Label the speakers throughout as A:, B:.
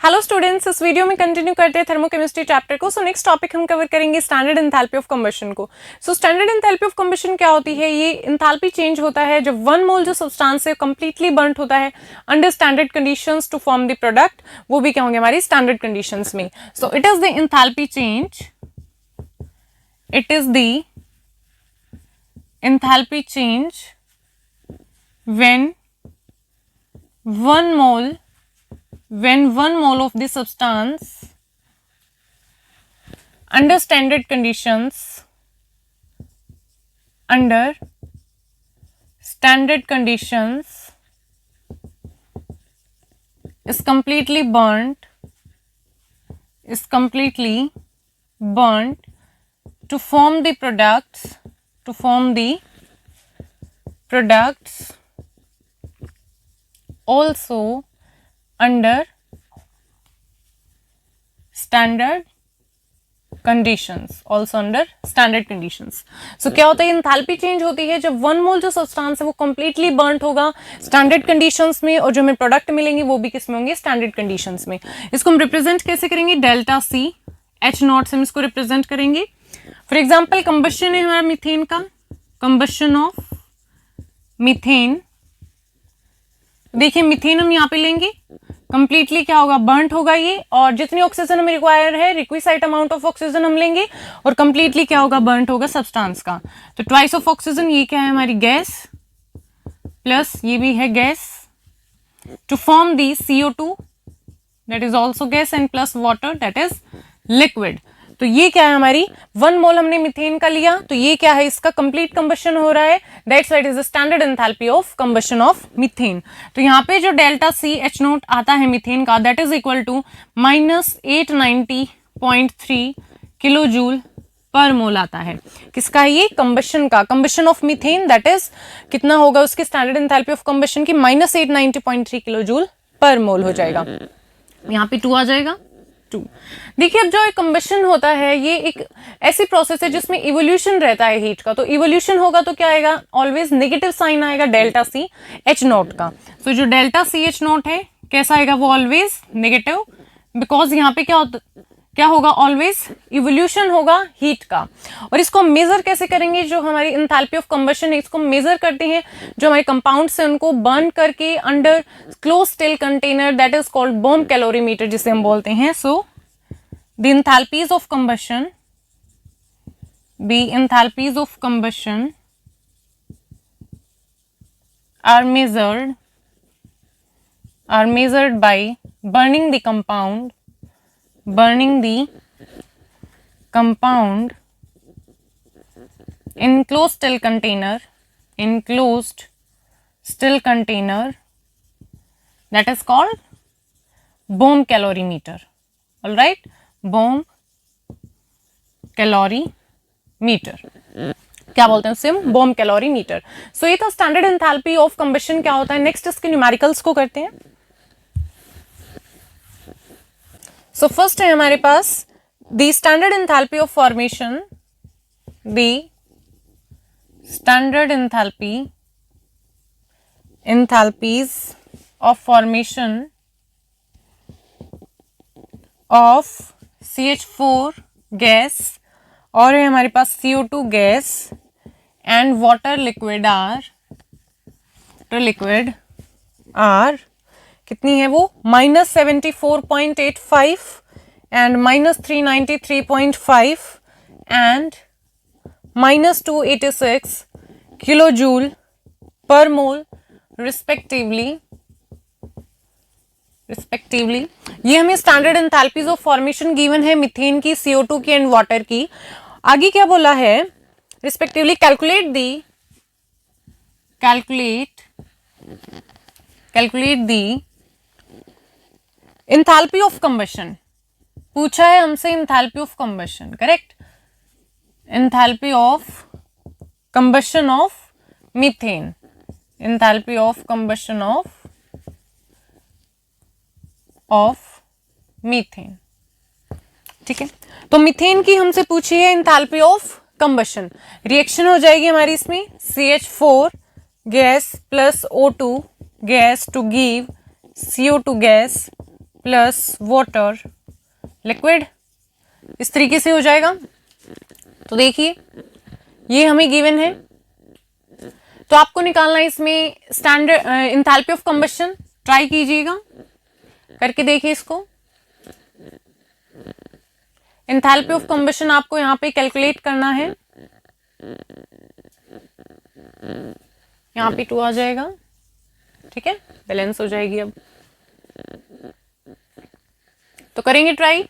A: Hello students, इस video में continue करते हैं थर्मोकेमिस्ट्री चैप्टर को। सो नेक्स्ट टॉपिक हम कवर करेंगे स्टैंडर्ड एंथैल्पी ऑफ कंबशन को। So standard enthalpy of combustion क्या होती है? ये एंथैल्पी चेंज होता है जब 1 मोल जो सब्सटेंस है कंप्लीटली बर्न्ट होता है under standard conditions to form the product, वो भी क्या होंगे हमारी स्टैंडर्ड कंडीशंस में। So it is the enthalpy change, it is the enthalpy change when 1 mole of the substance under standard conditions is completely burnt to form the products also under standard conditions, so क्या होता है? Enthalpy change होती है जब 1 मोल जो substance है वो completely burnt होगा स्टैंडर्ड कंडीशंस में, और जो हमें प्रोडक्ट मिलेंगे वो भी किस में होंगे? स्टैंडर्ड कंडीशंस में। इसको हम रिप्रेजेंट कैसे करेंगे? डेल्टा सी एच नॉट से हम इसको रिप्रेजेंट करेंगे। फॉर एग्जाम्पल कंबशन है हमारा मीथेन का, कंबशन ऑफ मीथेन। देखिए मीथेन हम यहाँ पे लेंगे, कंप्लीटली क्या होगा? बर्न्ट होगा ये, और जितनी ऑक्सीजन हमें रिक्वायर है, रिक्विसाइट अमाउंट ऑफ ऑक्सीजन हम लेंगे, और कंप्लीटली क्या होगा? बर्न्ट होगा सब्सटेंस का। तो ट्वाइस ऑफ ऑक्सीजन, ये क्या है? हमारी गैस, प्लस ये भी है gas, to form the CO2 that is also gas, and plus water that is liquid. तो ये क्या है? हमारी 1 मोल हमने मीथेन का लिया, तो ये क्या है? इसका कंप्लीट कंबशन हो रहा है, that's what is the standard enthalpy of combustion of methane. तो यहाँ पे जो डेल्टा सी एच नोट आता है मीथेन का, that is equal to -890.3 kilo joule पर मोल आता है। किसका है ये? कंबशन का, combustion of methane, that is कितना होगा उसकी स्टैंडर्ड एंथैल्पी ऑफ कंबशन की? -890.3 किलो जूल पर मोल हो जाएगा। यहाँ पे 2 आ जाएगा। देखिए अब जो कंबशन होता है ये एक ऐसी प्रोसेस है जिसमें इवोल्यूशन रहता है हीट का। तो इवोल्यूशन होगा तो क्या आएगा? ऑलवेज नेगेटिव साइन आएगा डेल्टा सी एच नॉट का। तो जो डेल्टा सी एच नॉट है कैसा आएगा? वो ऑलवेज नेगेटिव, बिकॉज यहाँ पे क्या होगा? ऑलवेज इवोल्यूशन होगा हीट का। और इसको हम मेजर कैसे करेंगे? जो हमारी एंथैल्पी ऑफ कंबशन है इसको मेजर करते हैं जो हमारे कंपाउंड्स हैं उनको बर्न करके under close still container, that is called bomb calorimeter जिसे हम बोलते हैं। So the enthalpies of combustion are measured by burning the compound in closed still container that is called bohm calorimeter. All right, bohm calorimeter क्या बोलते हैं उसे? बोम calorimeter. सो ये था स्टैंडर्ड एंथैल्पी ऑफ कंबशन क्या होता है। नेक्स्ट इसके न्यूमेरिकल्स को करते हैं। सो फर्स्ट है हमारे पास the standard enthalpy of formation, enthalpies of formation of CH4 gas, और है हमारे पास CO2 gas, and water liquid are कितनी है वो? -74.85 एंड -393.5 एंड -286 किलो जूल पर मोल रिस्पेक्टिवली। ये हमें standard enthalpies of formation given है मीथेन की, CO2 की एंड वाटर की। आगे क्या बोला है? Respectively calculate the enthalpy of combustion. पूछा है हमसे enthalpy of combustion, correct? Enthalpy of combustion of methane, enthalpy of combustion of methane. ठीक है, तो मीथेन की हमसे पूछी है एंथैल्पी ऑफ कंबशन। रिएक्शन हो जाएगी हमारी इसमें CH4 gas plus O2 gas to give CO2 gas plus water liquid, इस तरीके से हो जाएगा। तो देखिए ये हमें गिवन है, तो आपको निकालना है इसमें standard enthalpy of combustion. Try कीजिएगा, करके देखिए इसको। एंथैल्पी ऑफ कंबशन आपको यहाँ पे कैलकुलेट करना है, यहाँ पे 2 आ जाएगा, ठीक है, बैलेंस हो जाएगी। अब तो करेंगे ट्राई।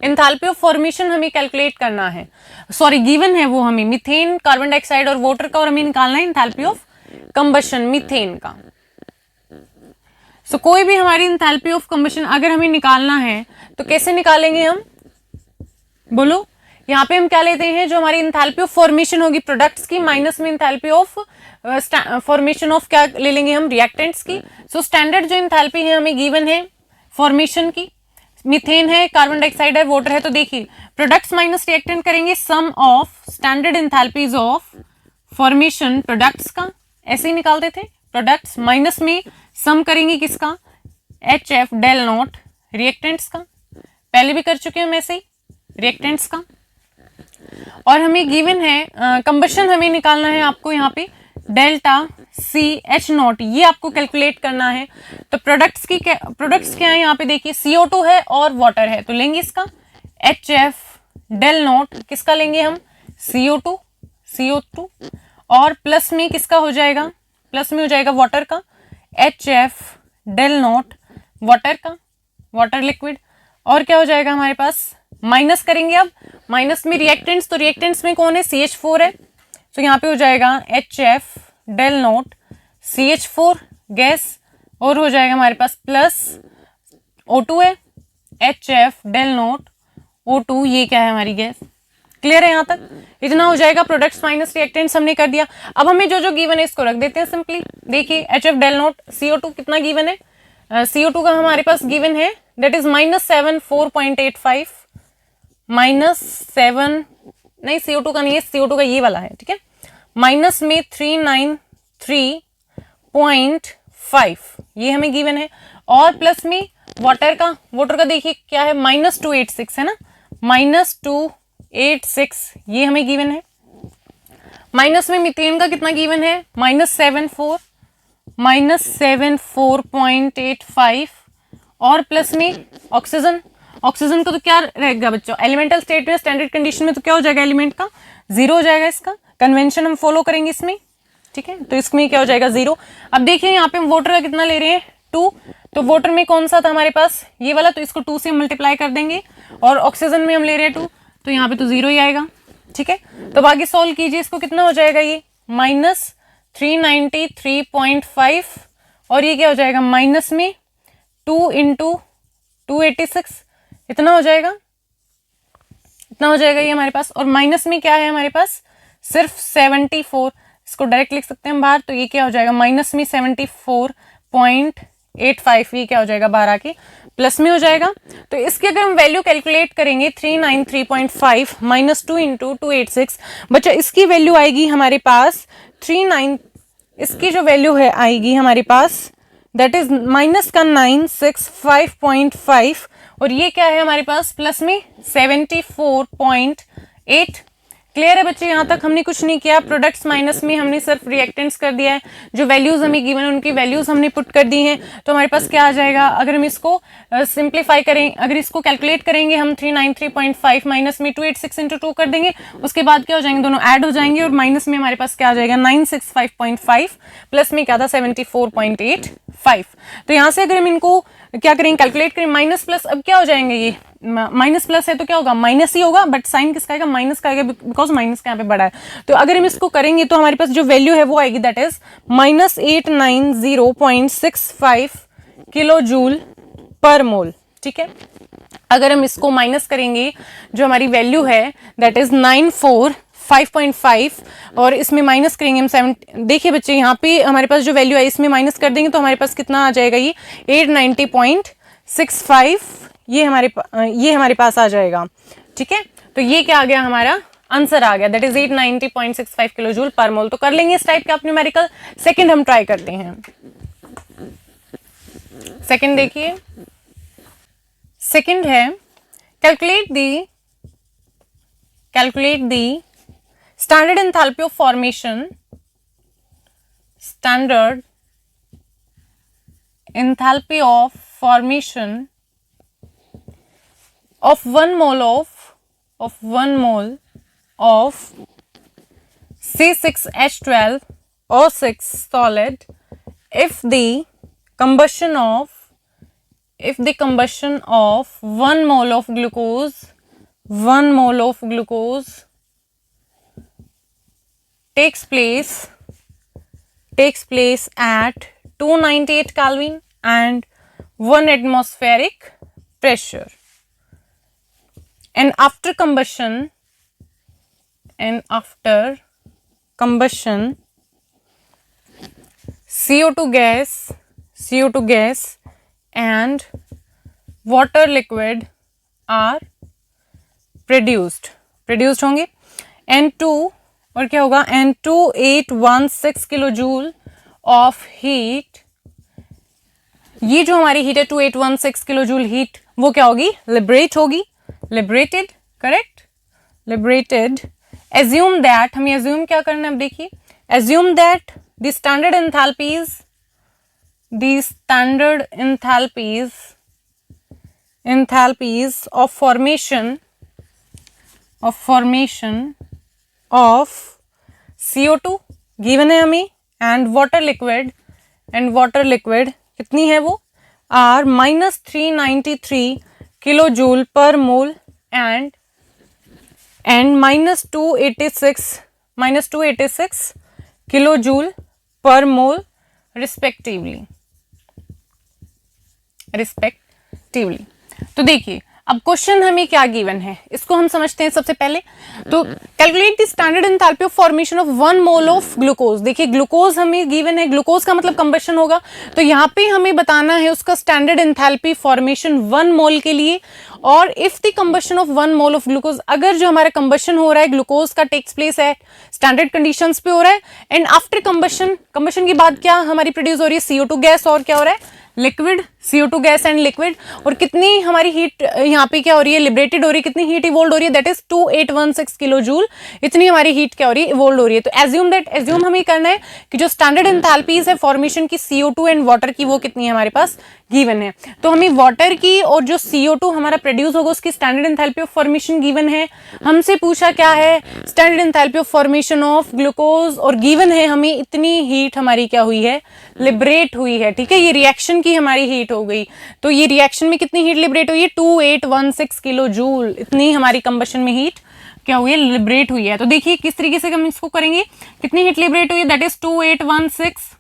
A: एंथैल्पी ऑफ फॉर्मेशन हमें कैलकुलेट करना है, सॉरी गिवन है वो हमें मीथेन, कार्बन डाइऑक्साइड और वाटर का, और हमें निकालना है एंथैल्पी ऑफ कंबशन मीथेन का। सो कोई भी हमारी एंथैल्पी ऑफ कंबशन अगर हमें निकालना है तो कैसे निकालेंगे हम, बोलो। यहाँ पे हम क्या लेते हैं, जो हमारी एंथैल्पी ऑफ फॉर्मेशन होगी प्रोडक्ट्स की, माइनस में एंथैल्पी ऑफ फॉर्मेशन ऑफ क्या ले लेंगे हम, रिएक्टेंट्स की। सो स्टैंडर्ड जो एंथैल्पी है हमें गिवन है फॉर्मेशन की, मीथेन है, कार्बन डाइऑक्साइड है, वाटर है। तो देखिए प्रोडक्ट्स माइनस रिएक्टेंट करेंगे, sum of standard enthalpies of formation products का, ऐसे ही निकालते थे। प्रोडक्ट्स माइनस में सम करेंगे किसका, HF डेल नॉट रिएक्टेंट्स का, पहले भी कर चुके हैं हम ऐसे ही, रिएक्टेंट्स का। और हमें गिवन है कंबशन हमें निकालना है आपको यहाँ पे डेल्टा CH0, ये आपको कैलकुलेट करना है। तो प्रोडक्ट्स क्या है यहाँ पे देखिए, CO2 है और वाटर है, तो लेंगे इसका HF डेल नॉट, किसका लेंगे हम, CO2 और प्लस में किसका हो जाएगा, प्लस में हो जाएगा वाटर का, HF डेल नॉट वाटर का, वाटर लिक्विड। और क्या हो जाएगा हमारे पास, माइनस करेंगे अब, माइनस में रिएक्टेंट्स, तो रिएक्टेंट्स में कौन है, CH4 है, तो यहाँ पे हो जाएगा HF del not CH4 gas, और हो जाएगा हमारे पास प्लस O2 है, HF डेल नॉट O2, ये क्या है हमारी गैस। क्लियर है यहाँ तक, इतना हो जाएगा। प्रोडक्ट्स माइनस रिएक्टेंट्स हमने कर दिया। अब हमें जो जो गिवन है इसको रख देते हैं सिंपली। देखिए HF डेल नॉट CO2 कितना गिवन है, CO2 का हमारे पास गिवन है दैट इज -74.85, -7 नहीं, CO2 का नहीं है, CO2 का ये वाला है, ठीक है, माइनस में 393.5 ये हमें गिवन है, और प्लस में वाटर का देखिए क्या है, -286 है ना, -286 ये हमें गिवन है। माइनस में मीथेन का कितना गिवन है, -74.85, और प्लस में ऑक्सीजन का तो क्या रहेगा बच्चों, एलिमेंटल स्टेट में स्टैंडर्ड कंडीशन में तो क्या हो जाएगा, एलिमेंट का 0 हो जाएगा। इसका कन्वेंशन हम फॉलो करेंगे इसमें, ठीक है, तो इसमें क्या हो जाएगा 0। अब देखिए यहाँ पे हम वाटर का कितना ले रहे हैं, 2, तो वाटर में कौन सा था हमारे पास, ये वाला, तो इसको 2 से मल्टीप्लाई कर देंगे, और ऑक्सीजन में हम ले रहे हैं 2, तो यहाँ पे तो 0 ही आएगा, ठीक है। तो आगे सॉल्व कीजिए, इसको कितना हो जाएगा, ये -393.5, और ये क्या हो जाएगा, माइनस में 2 × 286, इतना हो जाएगा ये हमारे पास। और माइनस में क्या है हमारे पास, सिर्फ 74, इसको डायरेक्ट लिख सकते हैं बाहर, तो ये क्या हो जाएगा, माइनस में 74.85, ये क्या हो जाएगा बाहर आके प्लस में हो जाएगा। तो इसकी अगर हम वैल्यू कैलकुलेट करेंगे 393.5 -2 × 286, बच्चा इसकी वैल्यू आएगी हमारे पास 39, इसकी जो वैल्यू है आएगी हमारे पास दैट इज माइनस का 965.5, और ये क्या है हमारे पास प्लस में 74.8। क्लियर है बच्चे, यहाँ तक हमने कुछ नहीं किया। प्रोडक्ट्स माइनस में हमने सिर्फ रिएक्टेंट्स कर दिया है, जो वैल्यूज हमें गिवन उनकी वैल्यूज हमने पुट कर दी हैं। तो हमारे पास क्या आ जाएगा, अगर हम इसको सिंप्लीफाई करें, अगर इसको कैलकुलेट करेंगे हम 393.5 माइनस में 286 × 2 कर देंगे, उसके बाद क्या हो जाएंगे, दोनों ऐड हो जाएंगे, और माइनस में हमारे पास क्या आ जाएगा 965.5, प्लस में क्या था 74.85। तो यहाँ से अगर हम इनको क्या करेंगे, कैलकुलेट करें, माइनस प्लस, अब क्या हो जाएंगे, ये माइनस प्लस है तो क्या होगा, माइनस ही होगा, बट साइन किसका आएगा, माइनस का आएगा, बिकॉज माइनस का यहाँ पे बड़ा है। तो अगर हम इसको करेंगे तो हमारे पास जो वैल्यू है वो आएगी दैट इज -890.65 किलो जूल पर मोल, ठीक है। अगर हम इसको माइनस करेंगे, जो हमारी वैल्यू है दैट इज 945.5, और इसमें माइनस करेंगे हम 7। देखिए बच्चे यहाँ पे हमारे पास जो वैल्यू है इसमें माइनस कर देंगे तो हमारे पास कितना आ जाएगा, ये 890.65, ये हमारे पास आ जाएगा, ठीक है। तो ये क्या आ गया, हमारा आंसर आ गया दैट इज 890.65 किलो जूल पर मोल। तो कर लेंगे इस टाइप का आप न्यूमेरिकल। सेकंड हम ट्राई करते हैं। सेकंड देखिए, सेकंड है calculate the standard enthalpy of formation, standard enthalpy of formation of 1 mole of C6H12 O6 solid if the combustion of 1 mole of glucose takes place at 298 Kelvin and 1 atmospheric pressure, and after combustion CO2 gas and water liquid are produced होंगे। N2 और क्या होगा, N2816 kilo joule of heat, ये जो हमारी heat है 2816 kilo joule heat, वो क्या होगी, liberated, correct, liberated. Assume that, हमें एज्यूम क्या करना है, अब देखिए, assume that the standard enthalpies of formation of CO2 given है हमें, एंड वाटर लिक्विड कितनी है वो, आर -393 किलो जूल पर मोल एंड -286 किलो जूल पर मोल रिस्पेक्टिवली। तो देखिए अब क्वेश्चन हमें क्या गिवन है, इसको हम समझते हैं सबसे पहले। तो calculate the standard enthalpy of formation of 1 mole of glucose. देखिए ग्लूकोज हमें गिवन है, ग्लूकोज का मतलब कंबशन होगा, तो यहाँ पे हमें बताना है उसका स्टैंडर्ड एंथैल्पी फॉर्मेशन 1 मोल के लिए। और if the combustion of 1 mole of glucose, अगर जो हमारा कंबशन हो रहा है ग्लूकोज का टेक्स प्लेस है स्टैंडर्ड कंडीशंस पे हो रहा है, एंड आफ्टर कंबशन के बाद क्या हमारी प्रोड्यूस हो रही है, CO2 गैस और क्या हो रहा है, liquid, CO2 gas and liquid. और कितनी हमारी हीट यहाँ पे क्या हो रही है, लिबरेटेड हो रही है, कितनी हीट इवोल्व हो रही है, दैट इज 2816 किलो जूल, इतनी हमारी हीट क्या हो रही है, इवोल्व हो रही है। तो एज्यूम हमें करना है कि जो स्टैंडर्ड एंथैल्पीज है फॉर्मेशन की CO2 एंड वाटर की, वो कितनी है हमारे पास गिवन है। तो हमें वाटर की और जो CO2 हमारा प्रोड्यूस होगा उसकी standard enthalpy of formation given है। हमसे पूछा क्या है, standard enthalpy of formation of glucose, और गिवन है हमें इतनी हीट हमारी क्या हुई है, लिबरेट हुई है। ठीक है, ये रिएक्शन की हमारी हीट हो गई, तो ये रिएक्शन में कितनी हीट लिबरेट हुई है, 2816 किलो जूल, इतनी हमारी कंबशन में हीट क्या हुई है, लिबरेट हुई है। तो देखिए किस तरीके से हम इसको करेंगे, कितनी हीट लिबरेट हुई है, that is 2816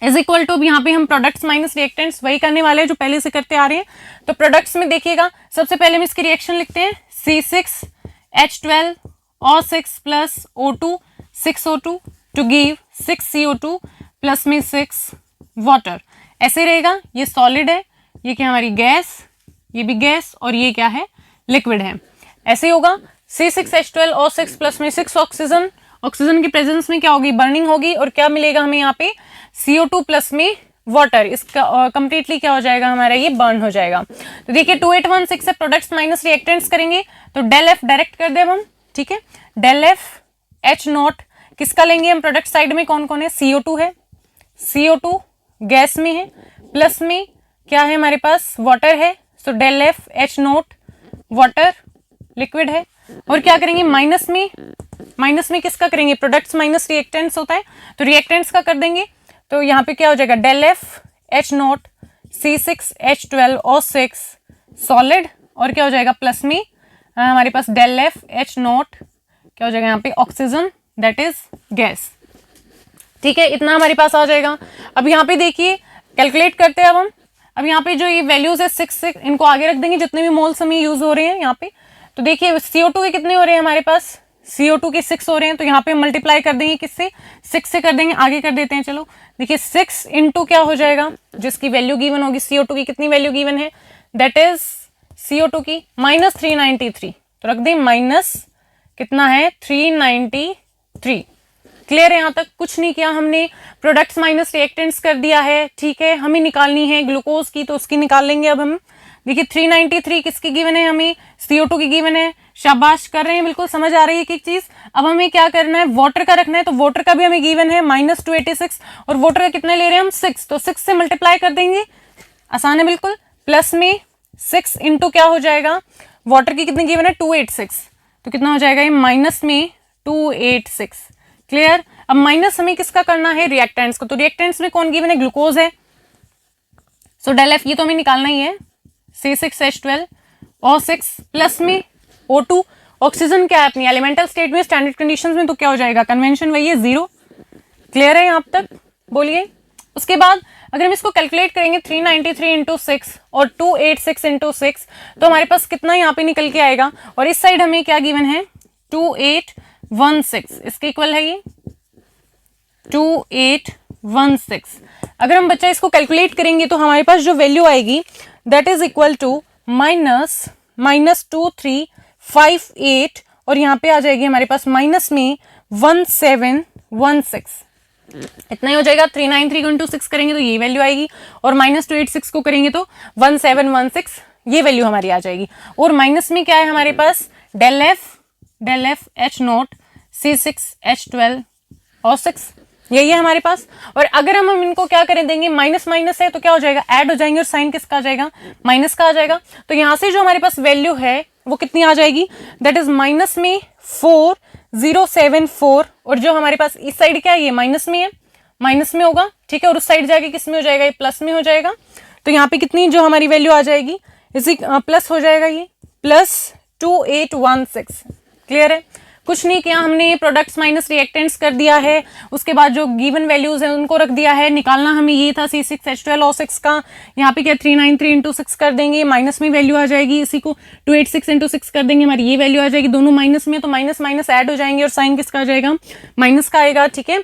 A: is equal to, यहाँ पे हम प्रोडक्ट्स माइनस रिएक्टेंट्स वही करने वाले हैं जो पहले से करते आ रहे हैं। तो प्रोडक्ट्स में देखिएगा सबसे पहले हम इसकी रिएक्शन लिखते हैं, C6H12 O6 plus O2 6O2 to give 6CO2 plus में 6 वाटर, ऐसे रहेगा। ये सॉलिड है, ये क्या हमारी गैस, ये भी गैस, और ये क्या है, लिक्विड है, ऐसे होगा। C6H12 O6 प्लस में 6 ऑक्सीजन की प्रेजेंस में क्या होगी, बर्निंग होगी, और क्या मिलेगा हमें यहाँ पे, CO2 प्लस में वाटर, इसका कंप्लीटली क्या हो जाएगा हमारा, ये बर्न हो जाएगा। तो देखिए 2816 से प्रोडक्ट्स माइनस रिएक्टेंट्स करेंगे, तो डेल एफ डायरेक्ट कर दे हम, ठीक है, डेल एफ H0 किसका लेंगे हम, प्रोडक्ट साइड में कौन कौन है, CO2 है, CO2 गैस में है, प्लस में क्या है हमारे पास, वाटर है, so del f H0 water liquid है, और क्या करेंगे माइनस में किसका करेंगे, प्रोडक्ट्स माइनस रिएक्टेंट्स होता है, तो रिएक्टेंट्स का कर देंगे। तो यहाँ पे क्या हो जाएगा, del f H0 C6H12 O6 solid, और क्या हो जाएगा प्लस में हमारे पास डेल एफ H0 क्या हो जाएगा यहाँ पे, ऑक्सीजन, दैट इज गैस। ठीक है, इतना हमारे पास आ जाएगा। अब यहाँ पे देखिए कैलकुलेट करते हैं अब हम। अब यहाँ पे जो ये वैल्यूज है 6 इनको आगे रख देंगे, जितने भी मोल्स हमें यूज हो रहे हैं यहाँ पे। तो देखिए CO2 के कितने हो रहे हैं हमारे पास, CO2 के 6 हो रहे हैं, तो यहाँ पे मल्टीप्लाई कर देंगे, किससे, 6 से कर देंगे, आगे कर देते हैं। चलो देखिए 6 इंटू क्या हो जाएगा, जिसकी वैल्यू गिवन होगी, CO2 की कितनी वैल्यू गिवन है, दैट इज CO2 की -393, तो रख दें माइनस कितना है 393। क्लियर है, यहाँ तक कुछ नहीं किया हमने, प्रोडक्ट्स माइनस रिएक्टेंट्स कर दिया है। ठीक है, हमें निकालनी है ग्लूकोज की, तो उसकी निकाल लेंगे अब हम। देखिए 393 किसकी गिवन है, हमें CO2 की गिवन है। शाबाश, कर रहे हैं, बिल्कुल समझ आ रही है एक चीज। अब हमें क्या करना है, वाटर का रखना है, तो वाटर का भी हमें गिवन है -286 और वाटर का कितने ले रहे हैं हम 6, तो 6 से मल्टीप्लाई कर देंगे, आसान है बिल्कुल। प्लस में 6 इंटू क्या हो जाएगा, वाटर की कितनी गिवन है 286, तो कितना हो जाएगा ये माइनस में 286। क्लियर। अब माइनस हमें किसका करना है, रिएक्टेंट्स को, तो रिएक्टेंट्स में कौन गिवन है, ग्लूकोज है, सो डेल एफ ये तो हमें निकालना ही है, C6H12 और 6 प्लस में O2, ऑक्सीजन क्या है अपनी एलिमेंटल स्टेट में, स्टैंडर्ड कंडीशंस में, तो क्या हो जाएगा, कन्वेंशन वही है 0। क्लियर है यहाँ तक, बोलिए। उसके बाद अगर हम इसको कैलकुलेट करेंगे 393 इंटू 6 और 286 इंटू 6, तो हमारे पास कितना यहाँ पे निकल के आएगा, और इस साइड हमें क्या गिवन है 2816, इसके इक्वल है ये 2816। अगर हम बच्चा इसको कैलकुलेट करेंगे तो हमारे पास जो वैल्यू आएगी दैट इज इक्वल टू -2358 और यहाँ पे आ जाएगी हमारे पास माइनस में 1716, इतना ही हो जाएगा। 393 इंटू 6 करेंगे तो ये वैल्यू आएगी, और -286 को करेंगे तो 1716 ये वैल्यू हमारी आ जाएगी। और माइनस में क्या है हमारे पास, डेल एफ H0 C6H12 और 6, यही है हमारे पास। और अगर हम इनको क्या करें देंगे, माइनस माइनस है तो क्या हो जाएगा, ऐड हो जाएंगे, और साइन किसका आ जाएगा, माइनस का आ जाएगा। तो यहां से जो हमारे पास वैल्यू है वो कितनी आ जाएगी, दैट इज माइनस में 4074, और जो हमारे पास इस साइड क्या है, ये माइनस में है, माइनस में होगा, ठीक है, और उस साइड जाके किस में हो जाएगा, ये प्लस में हो जाएगा। तो यहाँ पे कितनी जो हमारी वैल्यू आ जाएगी, इसी प्लस हो जाएगा ये +2816। क्लियर है, कुछ नहीं किया हमने, प्रोडक्ट्स माइनस रिएक्टेंट्स कर दिया है, उसके बाद जो गिवन वैल्यूज है उनको रख दिया है। निकालना हमें ये था C6H12 और 6 का, यहाँ पे क्या 393 इंटू 6 कर देंगे, माइनस में वैल्यू आ जाएगी, इसी को 286 इंटू 6 कर देंगे, हमारी ये वैल्यू आ जाएगी, दोनों माइनस में, तो माइनस माइनस ऐड हो जाएंगे, और साइन किसका आ जाएगा, माइनस का आएगा। ठीक है,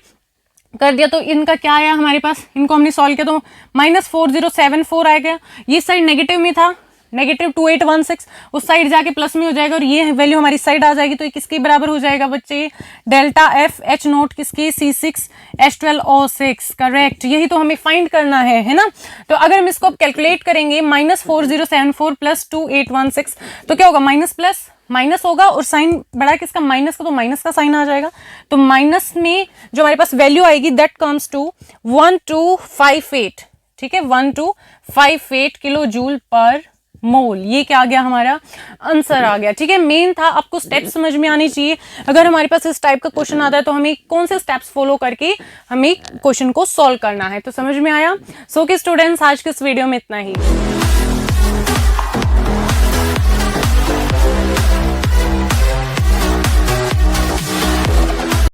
A: कर दिया। तो इनका क्या आया हमारे पास, इनको हमने सॉल्व किया तो -4074 आएगा, ये साइड नेगेटिव में था, -2816, उस साइड जाके प्लस में हो जाएगा, और ये वैल्यू हमारी साइड आ जाएगी, तो ये किसके बराबर हो जाएगा बच्चे, डेल्टा एफ H0 किसके, C6H12 और 6, करेक्ट, यही तो हमें फाइंड करना है ना। तो अगर हम इसको कैलकुलेट करेंगे -4074 + 2816, तो क्या होगा, माइनस प्लस माइनस होगा, और साइन बड़ा किसका, माइनस का, तो माइनस का साइन आ जाएगा। तो माइनस में जो हमारे पास वैल्यू आएगी दैट कम्स टू 1258, ठीक है, 1258 किलो जूल पर मोल, ये क्या आ गया, हमारा आंसर आ गया। ठीक है, मेन था, आपको स्टेप्स समझ में आने चाहिए। अगर हमारे पास इस टाइप का क्वेश्चन आता है तो हमें कौन से स्टेप्स फॉलो करके हमें क्वेश्चन को सॉल्व करना है, तो समझ में आया। सो कि स्टूडेंट्स आज के इस वीडियो में इतना ही।